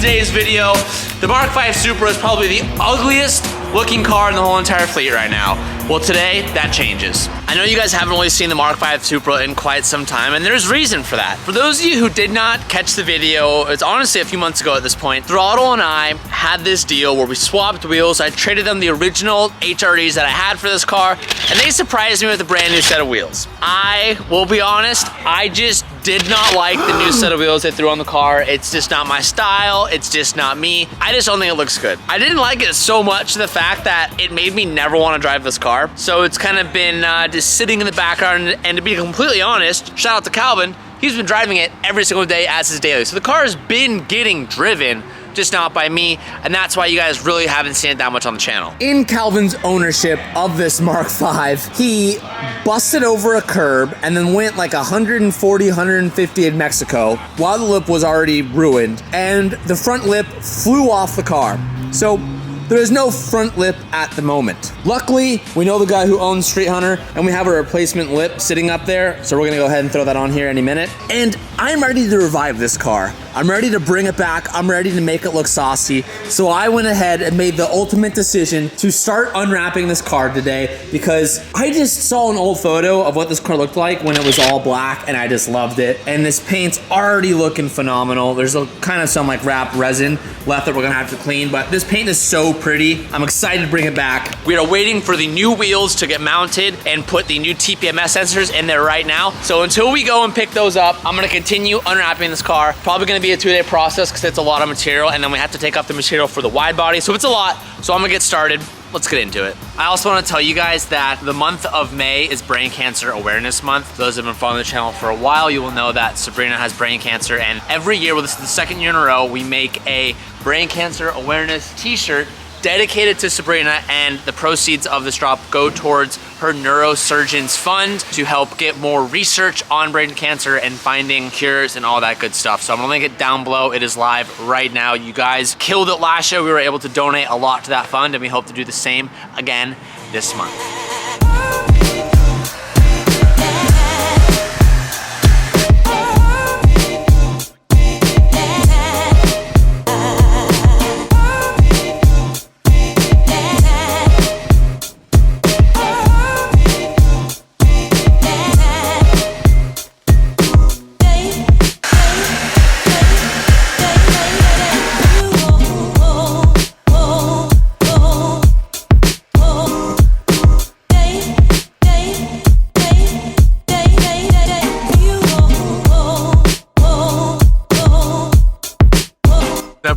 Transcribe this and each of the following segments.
today's video. The Mark V Supra is probably the ugliest looking car in the whole entire fleet right now. Well, today, that changes. I know you guys haven't really seen the Mark V Supra in quite some time, and there's reason for that. For those of you who did not catch the video, it's honestly a few months ago at this point, Throttle and I had this deal where we swapped wheels. I traded them the original HRDs that I had for this car, and they surprised me with a brand new set of wheels. I will be honest, I just did not like the new set of wheels they threw on the car. It's just not my style. It's just not me. I just don't think it looks good. I didn't like it so much, the fact that it made me never want to drive this car. So it's kind of been just sitting in the background, and to be completely honest, shout out to Calvin, he's been driving it every single day as his daily. So the car has been getting driven, just not by me, and that's why you guys really haven't seen it that much on the channel. In Calvin's ownership of this Mark V, he busted over a curb and then went like 140, 150 in Mexico while the lip was already ruined, and the front lip flew off the car. So there is no front lip at the moment. Luckily, we know the guy who owns Street Hunter, and we have a replacement lip sitting up there, so we're gonna go ahead and throw that on here any minute. And I'm ready to revive this car. I'm ready to bring it back. I'm ready to make it look saucy. So I went ahead and made the ultimate decision to start unwrapping this car today, because I just saw an old photo of what this car looked like when it was all black, and I just loved it. And this paint's already looking phenomenal. There's kind of some like wrapped resin left that we're gonna have to clean, but this paint is so pretty. I'm excited to bring it back. We are waiting for the new wheels to get mounted and put the new TPMS sensors in there right now. So until we go and pick those up, I'm gonna continue unwrapping this car. Probably gonna be a 2-day process because it's a lot of material, and then we have to take off the material for the wide body. So it's a lot, so I'm gonna get started. Let's get into it. I also want to tell you guys that the month of May is Brain Cancer Awareness Month. Those who have been following the channel for a while, you will know that Sabrina has brain cancer, and every year, well, this is the second year in a row, we make a brain cancer awareness t-shirt dedicated to Sabrina, and the proceeds of this drop go towards her neurosurgeon's fund to help get more research on brain cancer and finding cures and all that good stuff. So I'm gonna link it down below. It is live right now. You guys killed it last year. We were able to donate a lot to that fund, and we hope to do the same again this month.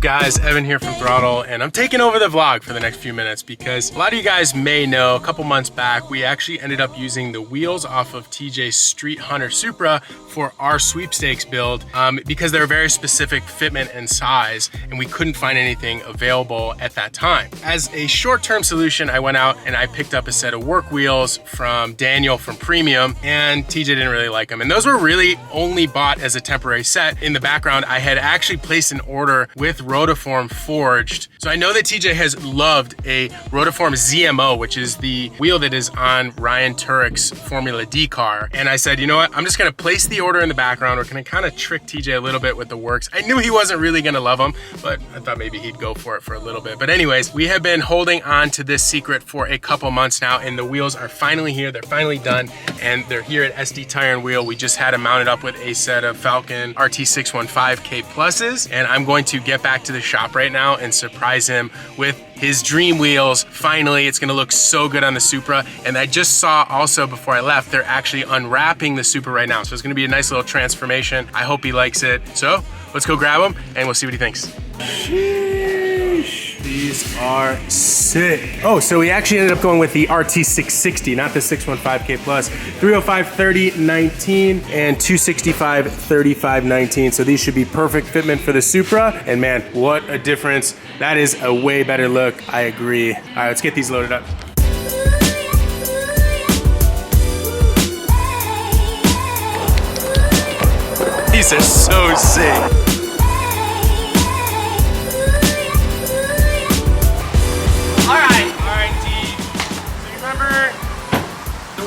Guys, Evan here from Throttle, and I'm taking over the vlog for the next few minutes because a lot of you guys may know a couple months back we actually ended up using the wheels off of TJ's Street Hunter Supra for our sweepstakes build because they're a very specific fitment and size, and we couldn't find anything available at that time. As a short-term solution, I went out and I picked up a set of work wheels from Daniel from Premium, and TJ didn't really like them, and those were really only bought as a temporary set. In the background, I had actually placed an order with Rotiform Forged. So I know that TJ has loved a Rotiform ZMO, which is the wheel that is on Ryan Turek's Formula D car. And I said, you know what? I'm just gonna place the order in the background. We're gonna kind of trick TJ a little bit with the works. I knew he wasn't really gonna love them, but I thought maybe he'd go for it for a little bit. But anyways, we have been holding on to this secret for a couple months now, and the wheels are finally here. They're finally done, and they're here at SD Tire and Wheel. We just had them mounted up with a set of Falcon RT615K Pluses, and I'm going to get back to the shop right now and surprise him with his dream wheels. Finally, it's gonna look so good on the Supra. And I just saw also before I left, they're actually unwrapping the Supra right now. So it's gonna be a nice little transformation. I hope he likes it. So let's go grab him and we'll see what he thinks. Sheesh. These are sick. Oh, so we actually ended up going with the RT660, not the 615K Plus. 305 30 19 and 265 35 19. So these should be perfect fitment for the Supra. And man, what a difference. That is a way better look. I agree. All right, let's get these loaded up. These are so sick.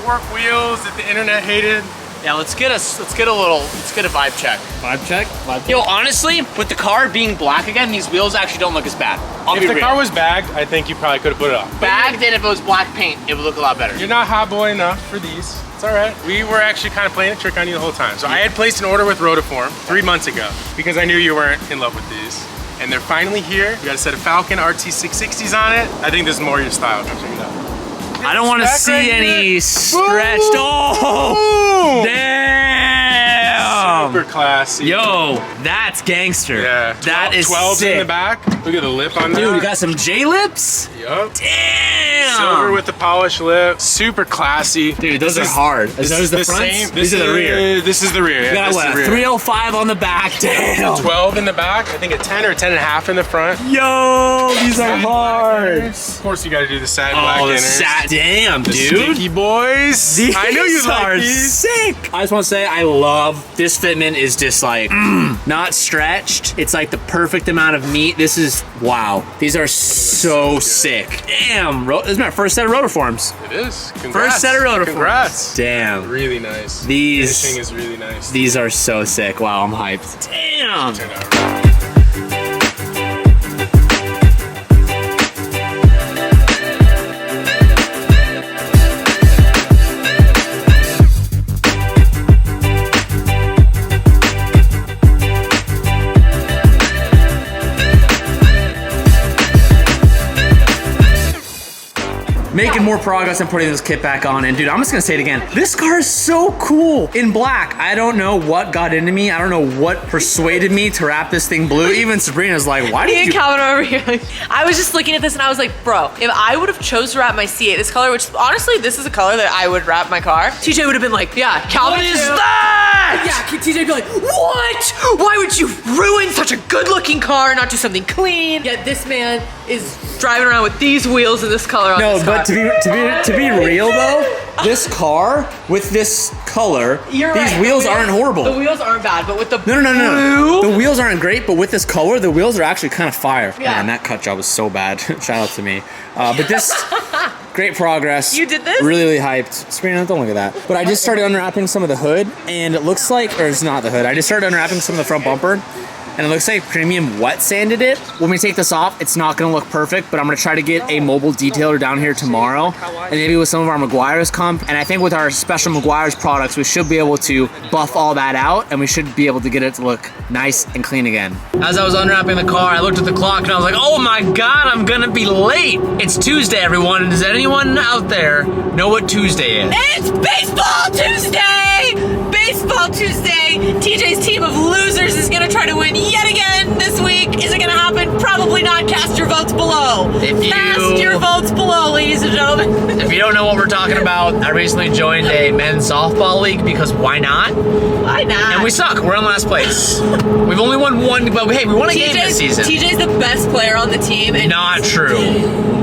Work wheels that the internet hated. Yeah, let's get a vibe check. Vibe check? Vibe check. Yo, honestly, with the car being black again, these wheels actually don't look as bad. If the car was bagged, I think you probably could have put it on. bagged, and if it was black paint, it would look a lot better. You're not hot boy enough for these. It's all right. We were actually kind of playing a trick on you the whole time. So I had placed an order with Rotiform 3 months ago because I knew you weren't in love with these. And they're finally here. We got a set of Falcon RT 660s on it. I think this is more your style. Come check it out. I don't want to see any stretched. Oh, damn! Super classy. Yo, that's gangster. Yeah. That is 12s sick. in the back. Look at the lip on that. Dude, you got some J-lips? Yup. Damn! Silver with the polished lip. Super classy. Dude, those are hard. Is those the fronts? These are the rear. This is the rear. You got what, a 305 on the back. Damn! 12 in the back. I think a 10 or a 10 and a half in the front. Yo, these are hard. Of course, you got to do the satin black inners. Damn, The dude. Sticky boys. These I know you are like these. sick. I just want to say I love this fitment. Is just like not stretched. It's like the perfect amount of meat. This is wow. These are so sick. Damn, this is my first set of rotiforms. It is. Congrats. First set of rotiforms. Congrats. Damn. Really nice. These finishing is really nice. These are so sick. Wow, I'm hyped. Damn. Turn out right. Making more progress and putting this kit back on, and dude, I'm just gonna say it again. This car is so cool in black. I don't know what got into me. I don't know what persuaded me to wrap this thing blue. Even Sabrina's like, why Me did and you? Calvin are over here. Like, I was just looking at this and I was like, bro, if I would have chose to wrap my C8 this color, which honestly, this is a color that I would wrap my car, TJ would have been like, yeah, Calvin What is too. that? Yeah, TJ would be like, what? Why would you ruin such a good looking car and not do something clean? Yet this man is driving around with these wheels in this color on No, this but car. to be real though, this car with this color, You're these right. wheels The aren't horrible. The wheels aren't bad, but with the No. blue, The wheels aren't great, but with this color, the wheels are actually kind of fire. Yeah. Man, that cut job was so bad. Shout out to me. But this, great progress. You did this? Really hyped. Sabrina, don't look at that. But I just started unwrapping some of the hood, and it looks like, or it's not the hood. I just started unwrapping some of the front bumper, and it looks like Premium wet sanded it. When we take this off, it's not gonna look perfect, but I'm gonna try to get a mobile detailer down here tomorrow, and maybe with some of our Meguiar's comp. And I think with our special Meguiar's products, we should be able to buff all that out, and we should be able to get it to look nice and clean again. As I was unwrapping the car, I looked at the clock and I was like, oh my God, I'm gonna be late. It's Tuesday, everyone. And does anyone out there know what Tuesday is? It's Baseball Tuesday! Baseball Tuesday! TJ's team of losers is gonna try to win yet again this week. Is it gonna happen? Probably not. Cast your votes below. Cast your votes below, ladies and gentlemen. If you don't know what we're talking about, I recently joined a men's softball league because why not? Why not? And we suck. We're in last place. We've only won one, but hey, we won a game this season. TJ's the best player on the team. And Not true.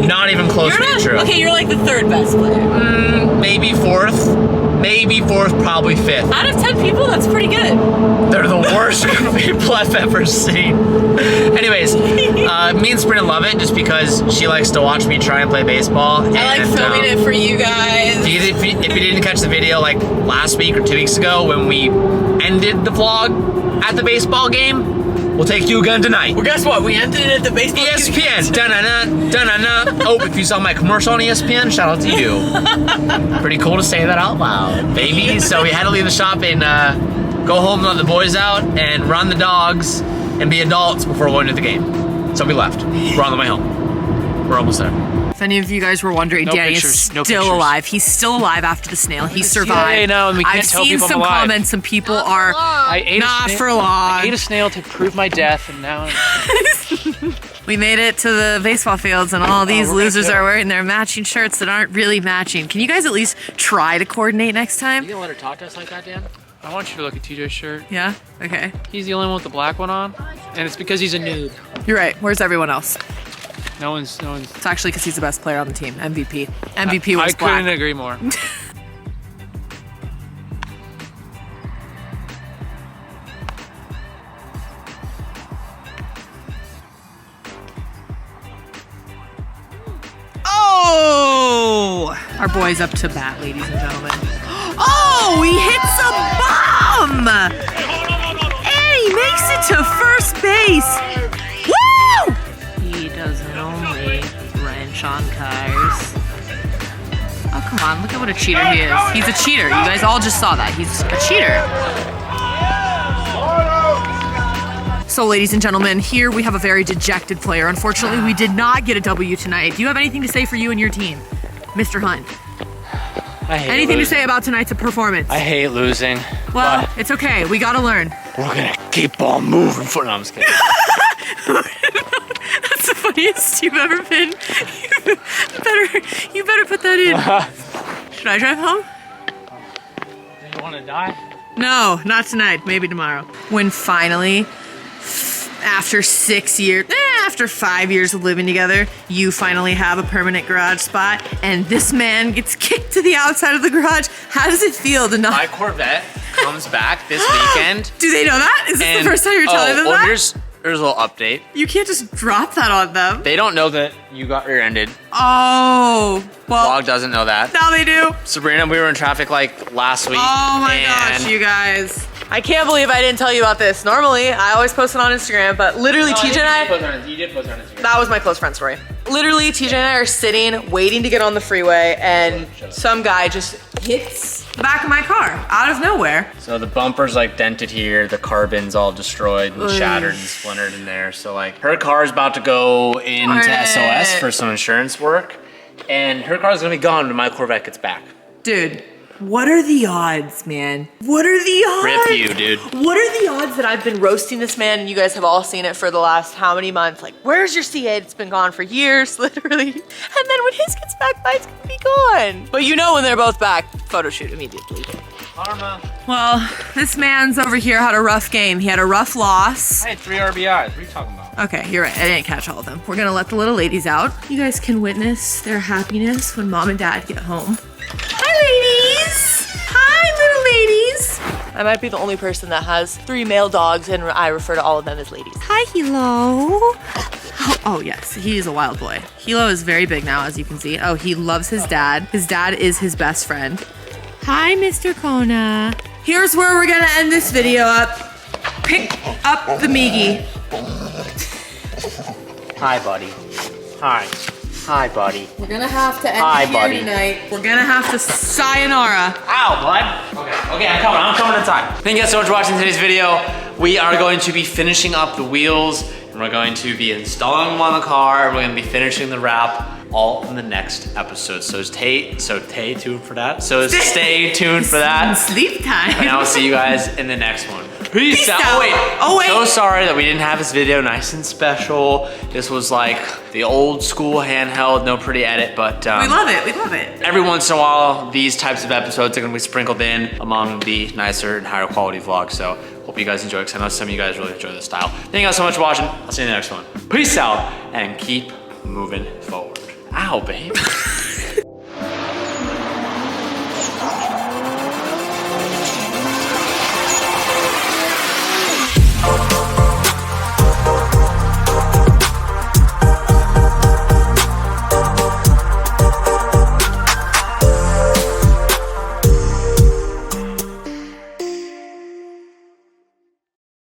Not even close you're to being not, true. okay, you're like the third best player. Maybe fourth. Maybe fourth, probably fifth. Out of 10 people, that's pretty good. They're the worst people I've ever seen. Anyways, me and Sabrina love it just because she likes to watch me try and play baseball. I like filming it for you guys. If you didn't catch the video like last week or 2 weeks ago when we ended the vlog at the baseball game, we'll take you again tonight. Well, guess what? We ended it at the baseball ESPN, da-na-na, da-na-na. Oh, if you saw my commercial on ESPN, shout out to you. Pretty cool to say that out loud, baby. So we had to leave the shop and go home and let the boys out and run the dogs and be adults before going to the game. So we left. We're on the way home. We're almost there. If any of you guys were wondering, No Danny pictures, is still no pictures. alive. He's still alive after the snail. He survived. Yeah, no, and we can't I've tell seen people I'm some alive. comments. Some people are I ate not a snail, for long. I ate a snail to prove my death, and now We made it to the baseball fields, and all these we're gonna losers do it. are wearing their matching shirts that aren't really matching. Can you guys at least try to coordinate next time? You gonna let her talk to us like that, Dan? I want you to look at TJ's shirt. Yeah? Okay. He's the only one with the black one on, and it's because he's a noob. You're right. Where's everyone else? No one's. It's actually because he's the best player on the team. MVP. MVP was I couldn't black. agree more. Oh! Our boy's up to bat, ladies and gentlemen. Oh! Oh, he hits a bomb! And he makes it to first base. Woo! He doesn't only wrench on cars. Oh, come on, look at what a cheater he is. He's a cheater. You guys all just saw that. He's a cheater. So, ladies and gentlemen, here we have a very dejected player. Unfortunately, we did not get a W tonight. Do you have anything to say for you and your team, Mr. Hunt? I hate Anything losing. to say about tonight's performance? I hate losing. Well, but it's okay. We gotta learn. we're gonna keep on moving. No, I'm just kidding. That's the funniest you've ever been. You better put that in. Should I drive home? Do you want to die? No, not tonight. Maybe tomorrow. When finally, after 6 years, after 5 years of living together, you finally have a permanent garage spot, and this man gets kicked to the outside of the garage. How does it feel to not? My Corvette comes back this weekend. Do they know that? Is this the first time you're telling them that? Here's a little update. You can't just drop that on them. They don't know that you got rear-ended. Oh, well, Vlog doesn't know that. now they do. Sabrina, we were in traffic like last week. Oh my and gosh, you guys. I can't believe I didn't tell you about this. Normally, I always post it on Instagram, but literally TJ and I, You did post on Instagram. that was my close friend story. Literally, TJ and I are sitting, waiting to get on the freeway, and some guy just hits the back of my car out of nowhere. So the bumper's like dented here, the carbon's all destroyed and shattered and splintered in there. So like her car's about to go into SOS for some insurance work, and her car's gonna be gone when my Corvette gets back. Dude, what are the odds, man? What are the odds? Rip you, dude. What are the odds that I've been roasting this man and you guys have all seen it for the last how many months? Like, where's your C8? It's been gone for years, literally. And then when his gets back, mine's gonna be gone. But you know when they're both back, photo shoot immediately. Karma. Well, this man's over here had a rough game. He had a rough loss. I had 3 RBIs. What are you talking about? Okay, you're right. I didn't catch all of them. We're gonna let the little ladies out. You guys can witness their happiness when mom and dad get home. Hi, ladies! Hi, little ladies! I might be the only person that has 3 male dogs, and I refer to all of them as ladies. Hi, Hilo. Oh, yes, he is a wild boy. Hilo is very big now, as you can see. Oh, he loves his dad. His dad is his best friend. Hi, Mr. Kona. Here's where we're gonna end this video up. Pick up the Migi. Hi, buddy. Hi. Hi, buddy. We're gonna have to end Hi, here buddy. tonight. We're gonna have to sayonara. Ow, bud. Okay, I'm coming inside. Thank you guys so much for watching today's video. We are going to be finishing up the wheels, and we're going to be installing them on the car. We're gonna be finishing the wrap all in the next episode. So stay tuned for that. So stay tuned for that. Sleep time. And I will see you guys in the next one. Peace out. out. Oh, wait. So sorry that we didn't have this video nice and special. This was like the old school handheld, no pretty edit, but We love it. We love it. every once in a while, these types of episodes are gonna be sprinkled in among the nicer and higher quality vlogs. So hope you guys enjoy, because I know some of you guys really enjoy this style. Thank you guys so much for watching. I'll see you in the next one. Peace out and keep moving forward. Ow, babe.